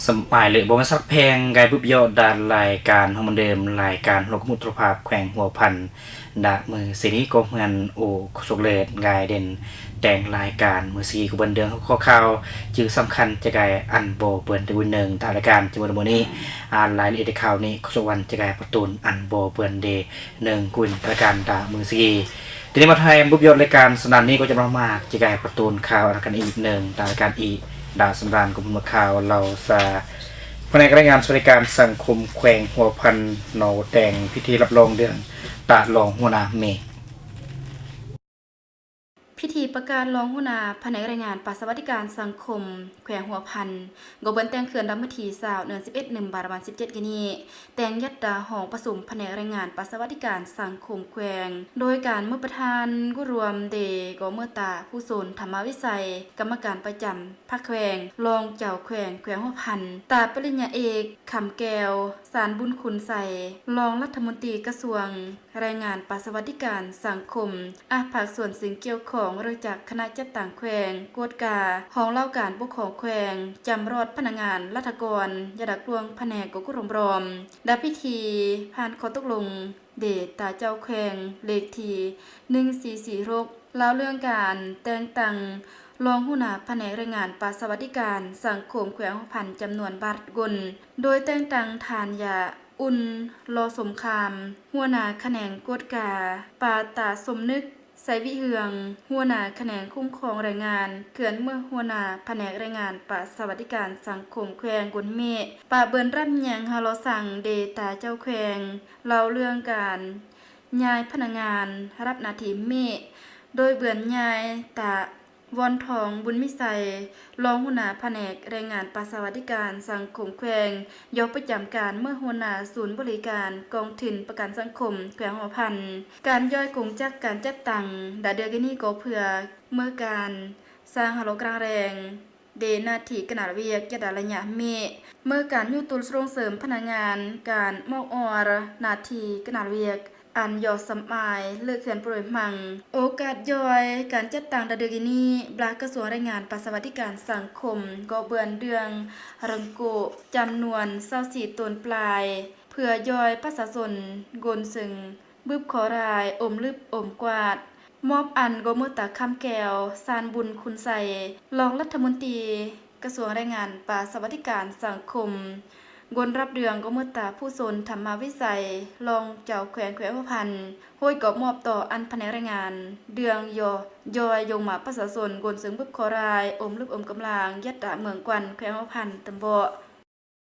สมัยเลยบอกว่าสักแพงกายบุบยอดดานรายการฮอร์โมนเดิมรายการโลกมุตรภาพแขวงหัวพันดามือสีนี้ก็เหมือนโอ้สุกเลดกายเด่นแต่งรายการมือสีกุบันเดืองข้อข่าวจื่อสำคัญจะกายอันโบเปิดในวันหนึ่งตามรายการจังหวัดโมนี้อ่านรายละเอียดข่าวนี้ข้อสวรรค์จะกายประตูนอันโบเปิดเดหนึ่งกุลรายการดามือสีทีนี้มาไทยบุบยอดรายการสนานนี้ก็จะมามากจะกายประตูนข่าวรายการอีกหนึ่งตามรายการอีดาวสำราญกุมข่าวเราสาแผนกรายงานสวัสดิการสังคมแขวงหัวพันโนแต่งพิธีรับรองเดือนตะลองหัวนาเมพิธีประกาศรองหัวหน้าแผนกรายงานปสวัสดิการสังคมแขวงหัวพันกบเบิ้นแต่งเขื่อนดำมือทีสาวเดือน11 บาทวัน17กันนี้แต่งยัดดาห้องประชุมแผนกรายงานปสวัสดิการสังคมแขวงโดยการเมื่อประธานกุรวมเดก็เมื่อตาผู้สนธรรมวิสัยกรรมการประจำภาคแขวงรองเจ้าแขวงหัวพันตาปริญญาเอกคำแก้วสารบุญคุณใสรองรัฐมนตรีกระทรวงรายงานปสวัสดิการสังคมภาคส่วนสิ่งเกี่ยวของเรื่องจากคณะจัดตั้งแขวงกวดกาห้องเล่าการปกครองแขวงจำรอดพนักงานรัฐกรยาดักลวงแผนกกุรมรอมดาพิธีผ่านข้อตกลงเดชตาเจ้าแขวงเลขที่1446แล้วเรื่องการแต่งตั้งรองหัวหน้าแผนกรายงานปสวัสดิการสังคมแขวงหัวพันจำนวนบาทกลโดยแต่งตั้งทานยาอุ่นรอสมคามหัวหน้าแขนงกวดกาปาตาสมนึกไสวิเฮืองหัวหน้าแขนงคุ้มครองแรงงานเขื่อนเมื่อหัวหน้าแผนกแรงงานปะสวัสดิการสังคมแขวงกุนเมฆปะเบิ้นรับหยังฮาโลสั่งเดตาเจ้าแขวงเล่าเรื่องการย้ายพนักงานรับหน้าที่เมฆโดยเบื้อนย้ายตาวอนทองบุญมิไสรองหัวหน้าแผนกแรงงานปะสวัสดิการสังคมแขวงยกประจำการเมื่อหัวหน้าศูนย์บริการกองทุนประกันสังคมแขวงหัวพันการย่อยกงจักการจัดตั้งดาเดือกนี้ก็เพื่อเมื่อการสร้างฮัลโหลกลางแรงเดนาทีขนาดเวียกยดาระยะเมเมื่อการยุตุลส่งเสริมพนักงานการมอกอรนาทีขนาดเวียกอันยอดสำอายเลือกเขียนโปรยมังโอกาสย่อยการจัดตั้งดาเดกินีบลากระทรวงแรงงานปสวัสดิการสังคมก็เบือนเดืองรังโกจำนวน24ตนปลายเพื่อย่อยประชาชนโกนซึงบึบขอรายอมลึบอมกวาดมอบอันก็เมื่อตาคำแก้วสารบุญคุณใสรองรัฐมนตรีกระทรวงแรงงานปสวัสดิการสังคมกนรับเดืองก็เมื่อตาผู้สนธรรมวิสัยรองเจ้าแขวงหัวพันห้วยกอบมอบต่ออันแผนกแรงงานเดืองยอยงมาประชาชนกนซึ่งบึบขอรายอมลึบอมกำลางยัดดาเมืองกวันแขวงหัวพันตำบ